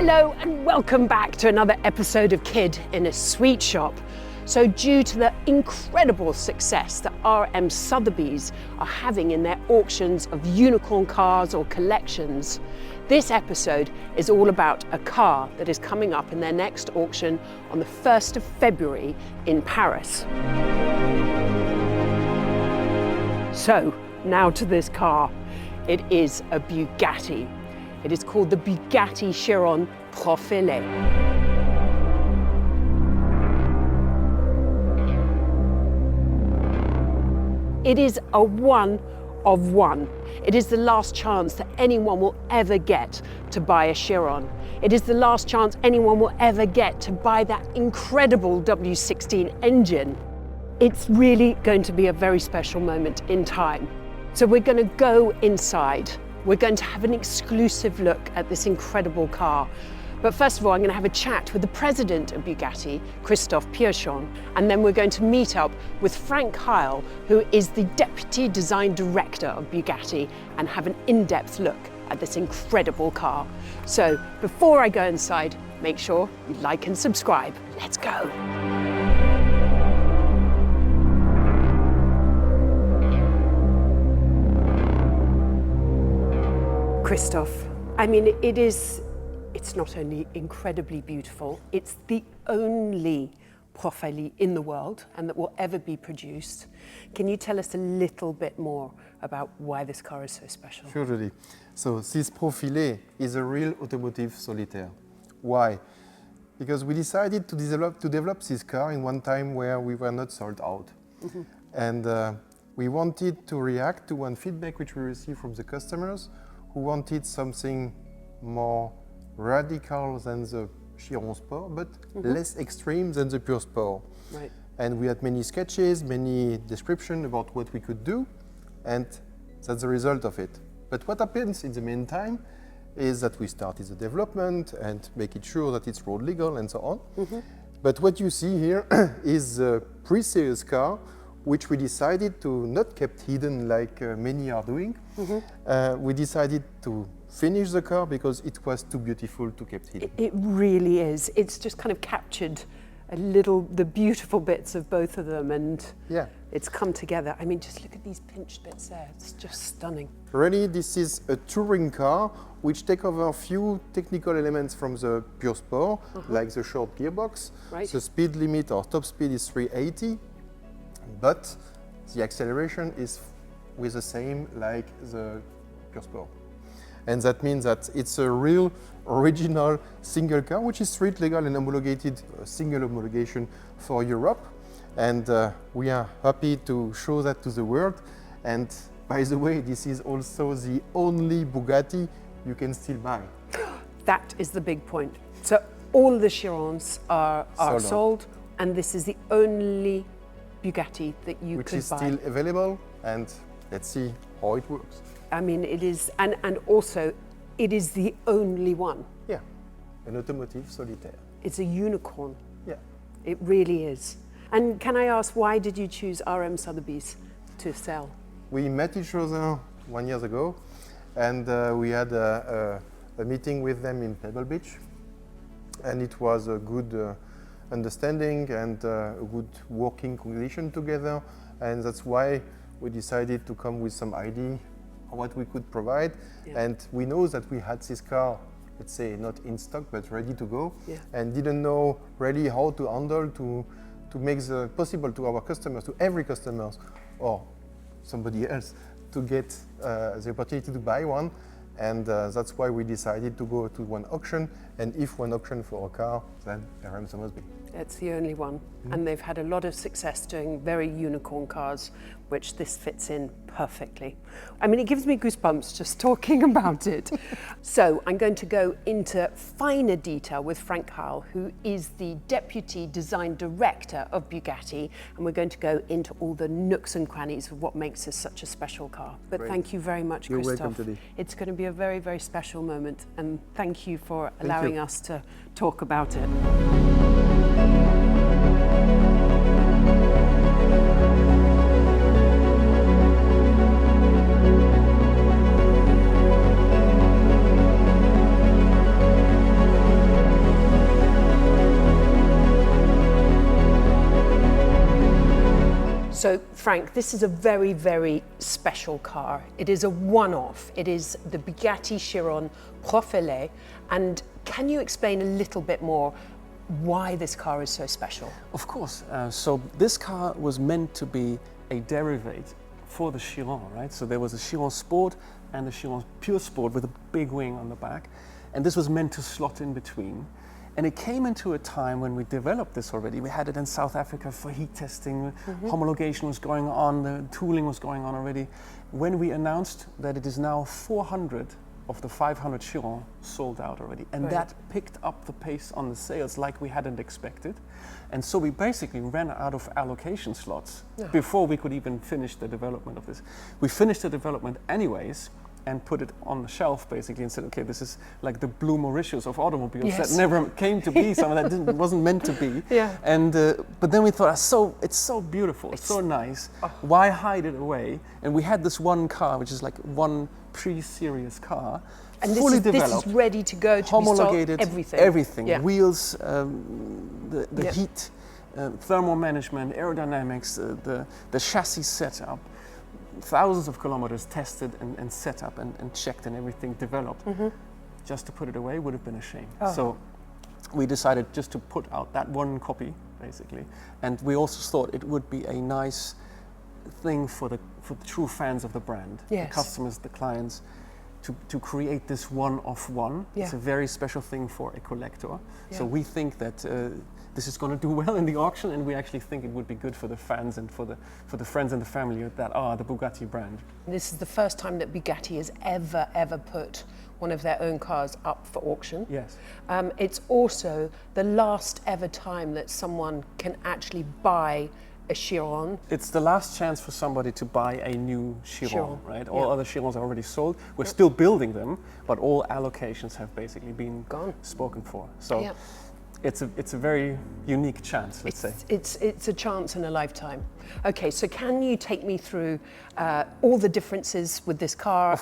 Hello and welcome back to another episode of Kid in a Sweet Shop. So due to the incredible success that RM Sotheby's are having in their auctions of unicorn cars or collections, this episode is all about a car that is coming up in their next auction on the 1st of February in Paris. So now to this car. It is a Bugatti. It is called the BUGATTI Chiron Profilée. It is a one of one. It is the last chance that anyone will ever get to buy a Chiron. It is the last chance anyone will ever get to buy that incredible W16 engine. It's really going to be a very special moment in time. So we're going to go inside. We're going to have an exclusive look at this incredible car. But first of all, I'm going to have a chat with the President of Bugatti, Christophe Piochon, and then we're going to meet up with Frank Heyl, who is the Deputy Design Director of Bugatti, and have an in-depth look at this incredible car. So before I go inside, make sure you like and subscribe. Let's go. Christophe, I mean, it's not only incredibly beautiful, it's the only Profilée in the world and that will ever be produced. Can you tell us a little bit more about why this car is so special? Sure, Julie. So this Profilée is a real automotive solitaire. Why? Because we decided to develop this car in one time where we were not sold out. Mm-hmm. And we wanted to react to one feedback which we received from the customers who wanted something more radical than the Chiron Sport, but less extreme than the pure Sport. Right. And we had many sketches, many descriptions about what we could do, and that's the result of it. But what happens in the meantime is that we started the development and making sure that it's road legal and so on. Mm-hmm. But what you see here is a pre-series car which we decided to not keep hidden like many are doing. Mm-hmm. We decided to finish the car because it was too beautiful to keep hidden. It really is. It's just kind of captured the beautiful bits of both of them, and yeah, it's come together. I mean, just look at these pinched bits there. It's just stunning. Really, this is a touring car which takes over a few technical elements from the pure Sport, like the short gearbox. Right. The speed limit or top speed is 380. But the acceleration is with the same like the pure Sport. And that means that it's a real original single car, which is street legal and homologated, single homologation for Europe. And we are happy to show that to the world. And by the way, this is also the only Bugatti you can still buy. That is the big point. So all the Chirons are sold, and this is the only Bugatti that you which could is buy. Still available, and let's see how it works. I mean, it is, and also, it is the only one. Yeah, an automotive solitaire. It's a unicorn. Yeah. It really is. And can I ask, why did you choose RM Sotheby's to sell? We met each other 1 year ago, and we had a meeting with them in Pebble Beach, and it was a good understanding and a good working condition together, and that's why we decided to come with some idea of what we could provide. Yeah. And we know that we had this car, let's say, not in stock but ready to go, yeah, and didn't know really how to handle to make the possible to our customers, to every customer or somebody else, to get the opportunity to buy one. And that's why we decided to go to one auction, and if one auction for a car, then RM Sotheby's. It's the only one, and they've had a lot of success doing very unicorn cars, which this fits in perfectly. I mean, it gives me goosebumps just talking about it. So I'm going to go into finer detail with Frank Heyl, who is the Deputy Design Director of Bugatti, and we're going to go into all the nooks and crannies of what makes this such a special car. But Great. Thank you very much, You're Christophe. welcome, Teddy. It's going to be a very, very special moment, and thank you for allowing us to talk about it. So, Frank, this is a very, very special car. It is a one-off. It is the Bugatti Chiron Profilée. And can you explain a little bit more why this car is so special? Of course. So this car was meant to be a derivative for the Chiron, right? So there was a Chiron Sport and the Chiron Pure Sport with a big wing on the back. And this was meant to slot in between. And it came into a time when we developed this already. We had it in South Africa for heat testing, homologation was going on, the tooling was going on already. When we announced that it is now 400 of the 500 Chiron sold out already. And that picked up the pace on the sales like we hadn't expected. And so we basically ran out of allocation slots before we could even finish the development of this. We finished the development anyways, and put it on the shelf basically and said, okay, this is like the Blue Mauritius of automobiles that never came to be, some of that wasn't meant to be. And but then we thought, it's so beautiful, it's so nice, why hide it away? And we had this one car, which is like one pre-series car, and fully this developed, is ready to go, to homologated, be sold, everything. Wheels, the heat, thermal management, aerodynamics, the chassis setup, thousands of kilometers tested and set up and checked and everything developed. Just to put it away would have been a shame. So we decided just to put out that one copy basically, and we also thought it would be a nice thing for the true fans of the brand, the customers, the clients, to create this one-off one. It's a very special thing for a collector. So we think that this is going to do well in the auction, and we actually think it would be good for the fans and for the friends and the family that are the Bugatti brand. This is the first time that Bugatti has ever put one of their own cars up for auction. Yes. It's also the last ever time that someone can actually buy a Chiron. It's the last chance for somebody to buy a new Chiron, right? All other Chirons are already sold. We're still building them, but all allocations have basically been spoken for. So it's a very unique chance, let's say. It's a chance in a lifetime. Okay, so can you take me through all the differences with this car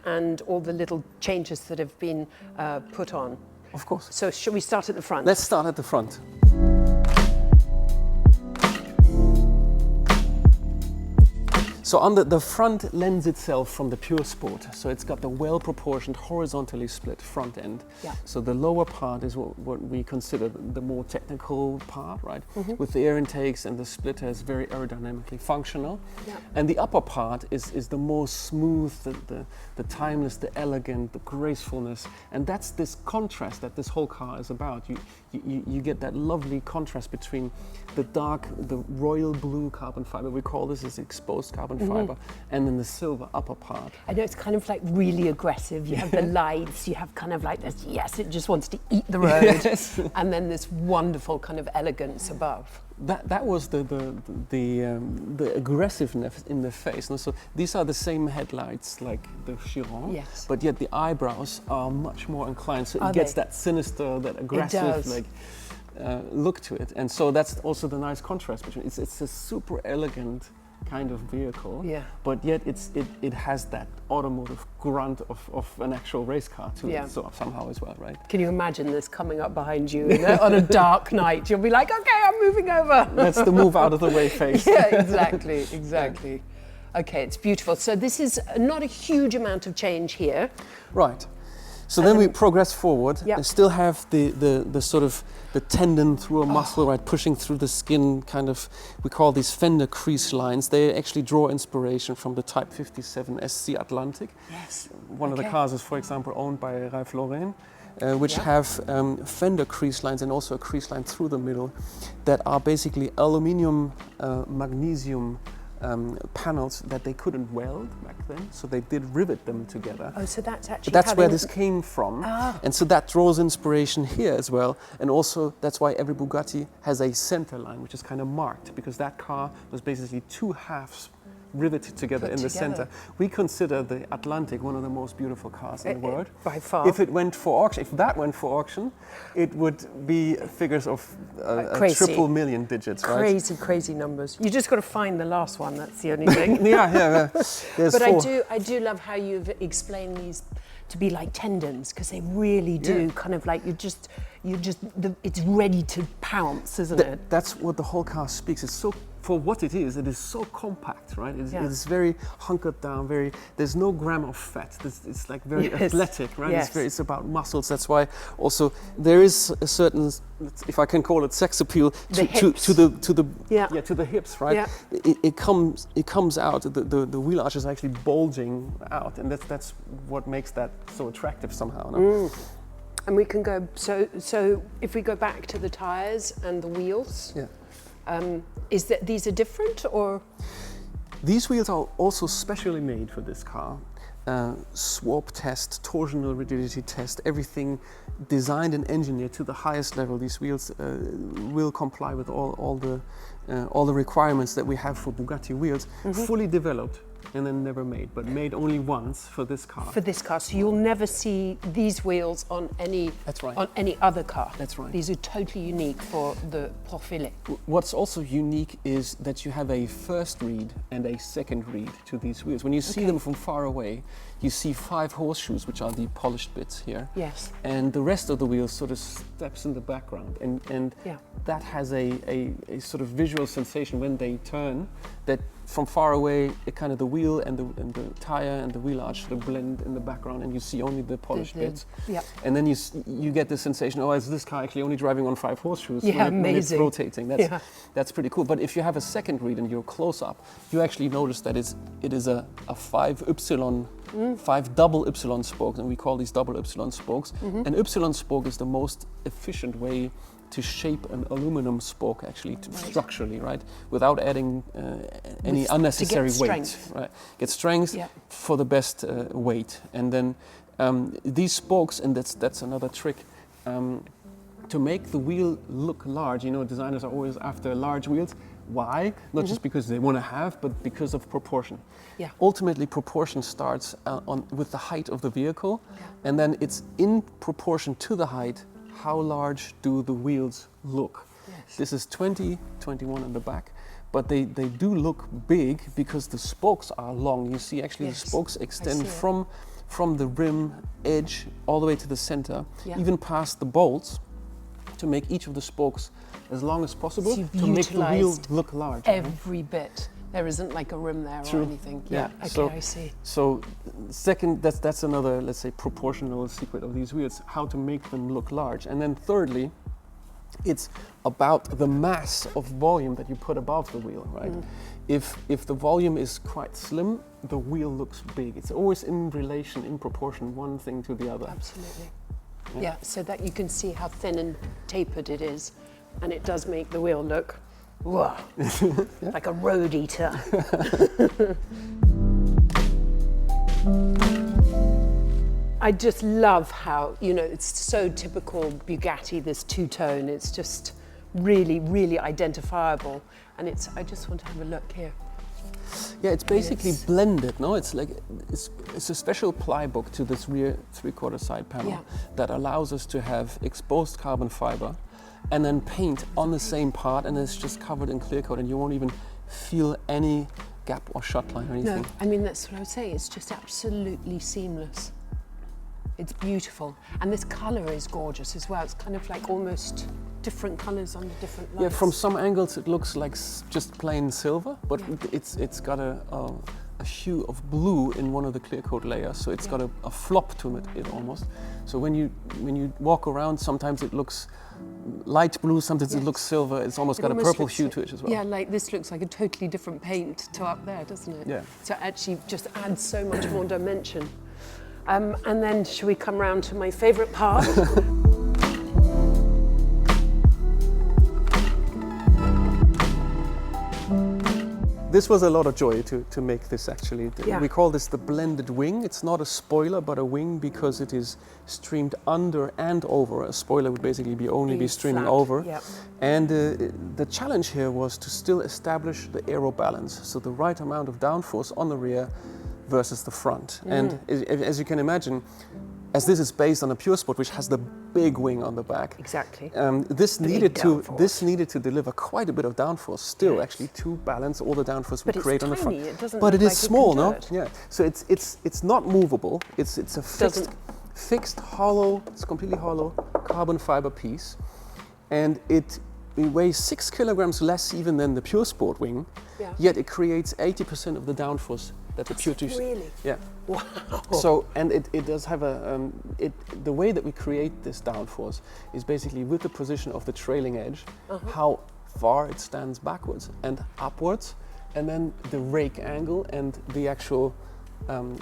and all the little changes that have been put on? Of course. So should we start at the front? Let's start at the front. So on the front lends itself from the Pure Sport. So it's got the well-proportioned, horizontally split front end. So the lower part is what we consider the more technical part, right? With the air intakes, and the splitter is very aerodynamically functional. And the upper part is the more smooth, the timeless, the elegant, the gracefulness. And that's this contrast that this whole car is about. You get that lovely contrast between the dark, the royal blue carbon fiber, we call this as exposed carbon fiber, and then the silver upper part. I know it's kind of like really aggressive. You have the lights, you have kind of like this, it just wants to eat the road. And then this wonderful kind of elegance above. That was the aggressiveness in the face. And so these are the same headlights like the Chiron, but yet the eyebrows are much more inclined. So it gets that sinister, that aggressive look to it. And so that's also the nice contrast between it's a super elegant kind of vehicle, but yet it has that automotive grunt of an actual race car to it, so somehow as well, right? Can you imagine this coming up behind you on a dark night? You'll be like, okay, I'm moving over. That's the move out of the way face. Exactly. Okay, it's beautiful. So this is not a huge amount of change here. Right. So then we progress forward and still have the sort of the tendon through a muscle, right, pushing through the skin, kind of, we call these fender crease lines. They actually draw inspiration from the Type 57 SC Atlantic. One of the cars is, for example, owned by Ralph Lauren, which have fender crease lines and also a crease line through the middle that are basically aluminium, magnesium panels that they couldn't weld back then, so they did rivet them together. Oh, so that's actually where this came from. And so that draws inspiration here as well. And also that's why every Bugatti has a center line, which is kind of marked, because that car was basically two halves riveted together in the center. We consider the Atlantic one of the most beautiful cars in the world. By far. If that went for auction, it would be figures of triple million digits, right? Crazy numbers. You just got to find the last one. That's the only thing. There's but four. I do love how you've explained to be like tendons, because they really do kind of like it's ready to pounce, isn't it? That's what the whole car speaks. It's so, for what it is so compact, right? It's very hunkered down, there's no gram of fat. It's like very athletic, right? Yes. It's about muscles. That's why also there is a certain, if I can call it, sex appeal to the hips, right? Yeah. It comes out. The wheel arch is actually bulging out, and that's what makes that so attractive somehow. No? And we can go, so if we go back to the tires and the wheels, is that these are different, or? These wheels are also specially made for this car. Swap test, torsional rigidity test, everything designed and engineered to the highest level. These wheels will comply with all the requirements that we have for Bugatti wheels, fully developed and then never made, but made only once for this car. For this car, so you'll never see these wheels on any other car. That's right. These are totally unique for the Profilée. What's also unique is that you have a first read and a second read to these wheels. When you see them from far away, you see 5 horseshoes, which are the polished bits here. Yes. And the rest of the wheels sort of steps in the background, and that has a sort of visual sensation when they turn, that from far away, it kind of the wheel and the tire and the wheel arch sort of blend in the background, and you see only the polished bits. Yeah. And then you get the sensation, oh, is this car actually only driving on 5 horseshoes? Yeah, when it's rotating. That's pretty cool. But if you have a second read and you're close up, you actually notice that it is a 5 double Y spokes, and we call these double Y spokes. An Y spoke is the most efficient way to shape an aluminum spoke, actually, structurally, right, without adding any unnecessary weight. Right, get strength for the best weight, and then these spokes, and that's another trick. To make the wheel look large, designers are always after large wheels. Why? Not just because they want to have, but because of proportion. Yeah. Ultimately, proportion starts with the height of the vehicle, and then it's in proportion to the height. How large do the wheels look? Yes. This is 2021 on the back, but they do look big because the spokes are long. You see, actually, the spokes extend from the rim edge all the way to the center, even past the bolts, to make each of the spokes as long as possible, to make the wheel look large. Every bit. There isn't like a rim there or anything. Yeah. Okay, I see. So, second, that's another, let's say, proportional secret of these wheels, how to make them look large. And then thirdly, it's about the mass of volume that you put above the wheel, right? If the volume is quite slim, the wheel looks big. It's always in relation, in proportion, one thing to the other. Absolutely. Yeah, so that you can see how thin and tapered it is, and it does make the wheel look like a road eater. I just love how, it's so typical Bugatti, this two-tone. It's just really, really identifiable. And I just want to have a look here. Yeah, it's basically blended, no? It's like, it's a special ply book to this rear 3/4 side panel that allows us to have exposed carbon fiber and then paint on the same part, and it's just covered in clear coat, and you won't even feel any gap or shut line or anything. No, I mean, that's what I was saying. It's just absolutely seamless. It's beautiful. And this colour is gorgeous as well. It's kind of like almost different colours under different lights. Yeah, from some angles it looks like just plain silver, but it's got a hue of blue in one of the clear coat layers, so it's got a flop to it almost. So when you walk around, sometimes it looks light blue, sometimes it looks silver. It's almost got a purple hue to it as well. Yeah, like this looks like a totally different paint to up there, doesn't it? Yeah. So it actually just adds so much more dimension. And then should we come round to my favourite part? This was a lot of joy to make this, actually. We call this the blended wing. It's not a spoiler, but a wing, because it is streamed under and over. A spoiler would basically be streaming flat over. Yep. And the challenge here was to still establish the aero balance, so the right amount of downforce on the rear versus the front. And as you can imagine, as this is based on a pure sport, which has the big wing on the back. Exactly. This Big needed downforce. to deliver quite a bit of downforce still, Yes. actually, to balance all the downforce we But create it's on the front. tiny, it doesn't But look it is like it small, can no? do it. Yeah. So it's not movable. It's a fixed hollow. It's completely hollow carbon fiber piece, and it weighs 6 kilograms less even than the pure sport wing. Yeah. Yet it creates 80% of the downforce that the pure two. Really? Yeah. Wow. So, and it does have the way that we create this downforce is basically with the position of the trailing edge, how far it stands backwards and upwards, and then the rake angle and the actual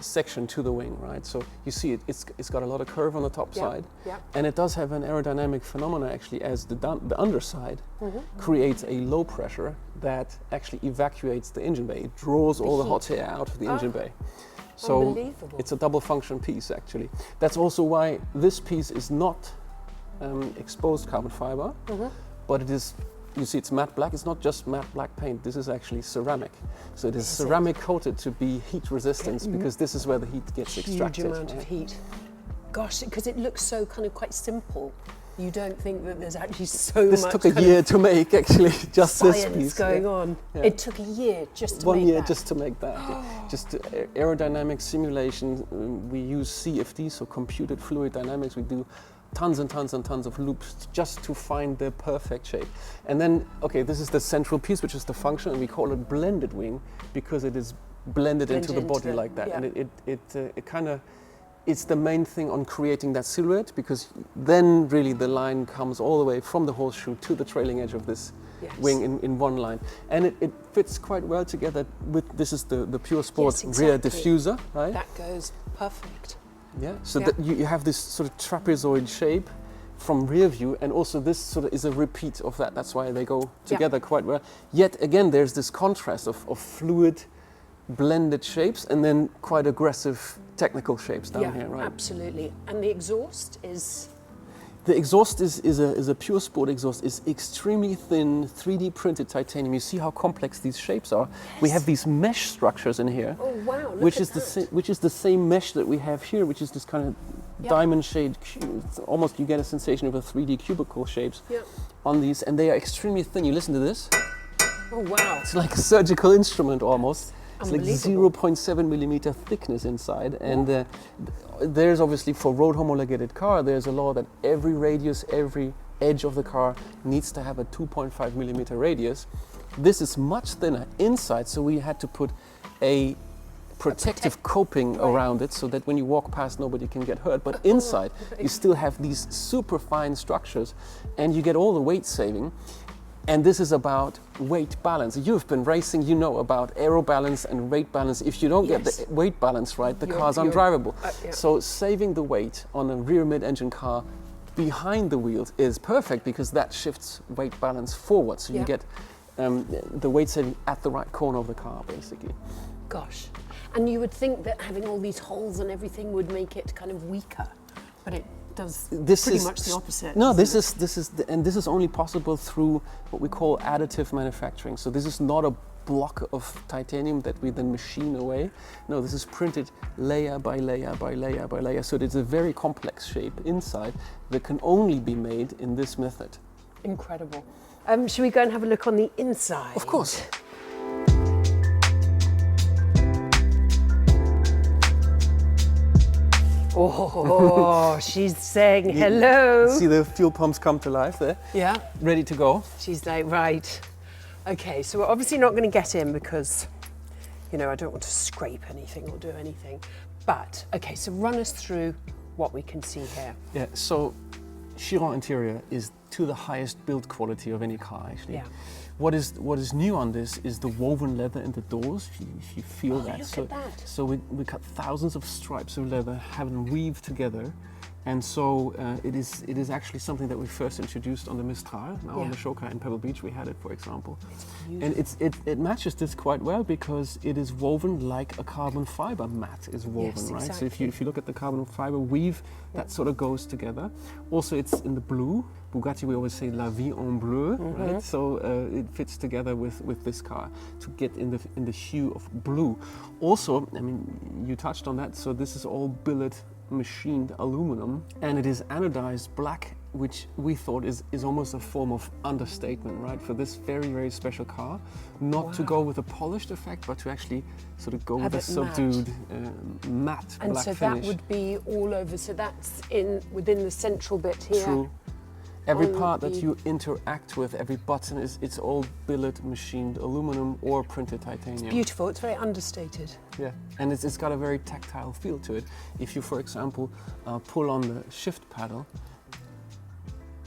section to the wing, right? So you see it's got a lot of curve on the top side, and it does have an aerodynamic phenomena actually, as the underside creates a low pressure that actually evacuates the engine bay. It draws all the hot air out of the engine bay. So Unbelievable. it's a double function piece actually. That's also why this piece is not exposed carbon fiber, but it is, you see it's matte black. It's not just matte black paint. This is actually ceramic. So it is ceramic coated to be heat resistant, because this is where the heat gets extracted. Huge amount of heat. Gosh, because it looks so kind of quite simple. You don't think that there's actually so much. This took a year to make, actually, just this science piece. going on. Yeah. It took a year just to One make year that. just to make that. Just aerodynamic simulation. We use CFD, so computed fluid dynamics. We do tons and tons and tons of loops just to find the perfect shape. And then, okay, this is the central piece, which is the function, and we call it blended wing because it is blended into the body like that. yeah. And it kind of, it's the main thing on creating that silhouette, because then really the line comes all the way from the horseshoe to the trailing edge of this wing in one line. And it fits quite well together with, this is the Pure Sport rear diffuser, right? That goes perfect. Yeah, so that you have this sort of trapezoid shape from rear view, and also this sort of is a repeat of that. That's why they go together quite well. Yet again, there's this contrast of fluid, blended shapes, and then quite aggressive technical shapes down here, right? Absolutely. And the exhaust is? The exhaust is a Pure Sport exhaust. Is extremely thin, 3D printed titanium. You see how complex these shapes are. Yes. We have these mesh structures in here. Oh wow! Look which at is that. which is the same mesh that we have here, which is this kind of diamond shade. It's almost, you get a sensation of a 3D cubicle shapes on these, and they are extremely thin. You listen to this. Oh wow! It's like a surgical instrument almost. It's like Unbelievable. 0.7 millimeter thickness inside, and there's obviously, for road homologated car, there's a law that every radius, every edge of the car needs to have a 2.5 millimeter radius. This is much thinner inside, so we had to put a protective coping around it so that when you walk past nobody can get hurt, but inside you still have these super fine structures and you get all the weight saving. And this is about weight balance. You've been racing, you know about aero balance and weight balance. If you don't get the weight balance right, the car's undrivable. So saving the weight on a rear mid-engine car behind the wheels is perfect, because that shifts weight balance forward. So you get the weight saving at the right corner of the car, basically. Gosh. And you would think that having all these holes and everything would make it kind of weaker, but it does pretty much the opposite. No, this is only possible through what we call additive manufacturing. So this is not a block of titanium that we then machine away. No, this is printed layer by layer by layer by layer. So it's a very complex shape inside that can only be made in this method. Incredible. Should we go and have a look on the inside? Of course. Oh, she's saying hello. See the fuel pumps come to life there. Yeah. Ready to go. She's like, right. Okay, so we're obviously not going to get in because, you know, I don't want to scrape anything or do anything. But, okay, so run us through what we can see here. Yeah, so Chiron interior is to the highest build quality of any car, actually. Yeah. What is new on this is the woven leather in the doors, if you feel that. Look at that. So we cut thousands of stripes of leather, have them weaved together. And so it is actually something that we first introduced on the Mistral. Now on the show car in Pebble Beach we had it, for example. And it matches this quite well because it is woven like a carbon fiber mat is woven, right? Exactly. So if you look at the carbon fiber weave, that sort of goes together. Also it's in the blue. Bugatti, we always say la vie en bleu, right? So it fits together with this car to get in the hue of blue. Also, I mean, you touched on that. So this is all billet machined aluminum, and it is anodized black, which we thought is almost a form of understatement, right? For this very, very special car, not to go with a polished effect, but to actually sort of go Have with a it matte. subdued matte And black so finish. that would be all over. So that's within the central bit here. True. Every on part that the- you interact with, every button it's all billet machined aluminum or printed titanium. Beautiful. It's very understated. Yeah, and it's got a very tactile feel to it. If you, for example, pull on the shift paddle,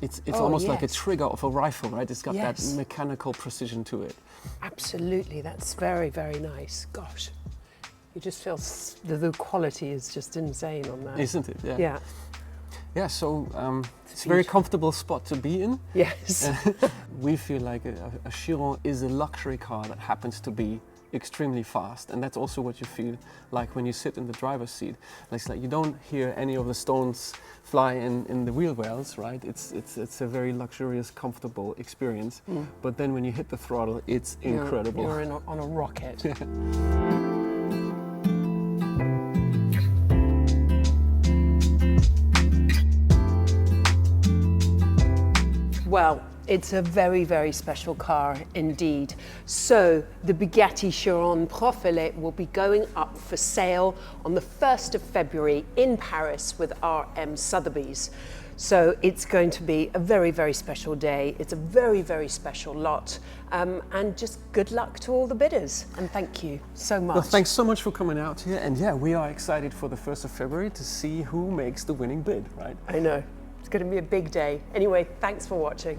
it's Oh, almost like a yes. trigger of a rifle, right? It's got Yes. that mechanical precision to it. Absolutely. That's very, very nice. Gosh, you just feel the quality is just insane on that. Isn't it? Yeah. Yeah. Yeah, so it's a very comfortable spot to be in. Yes. We feel like a Chiron is a luxury car that happens to be extremely fast, and that's also what you feel like when you sit in the driver's seat. It's like you don't hear any of the stones fly in the wheel wells, right? It's a very luxurious, comfortable experience. But then when you hit the throttle, it's incredible. You're on a rocket. Well, it's a very, very special car indeed. So the Bugatti Chiron Profilée will be going up for sale on the 1st of February in Paris with RM Sotheby's. So it's going to be a very, very special day. It's a very, very special lot. And just good luck to all the bidders. And thank you so much. Well, thanks so much for coming out here. And yeah, we are excited for the 1st of February to see who makes the winning bid, right? I know. It's going to be a big day. Anyway, thanks for watching.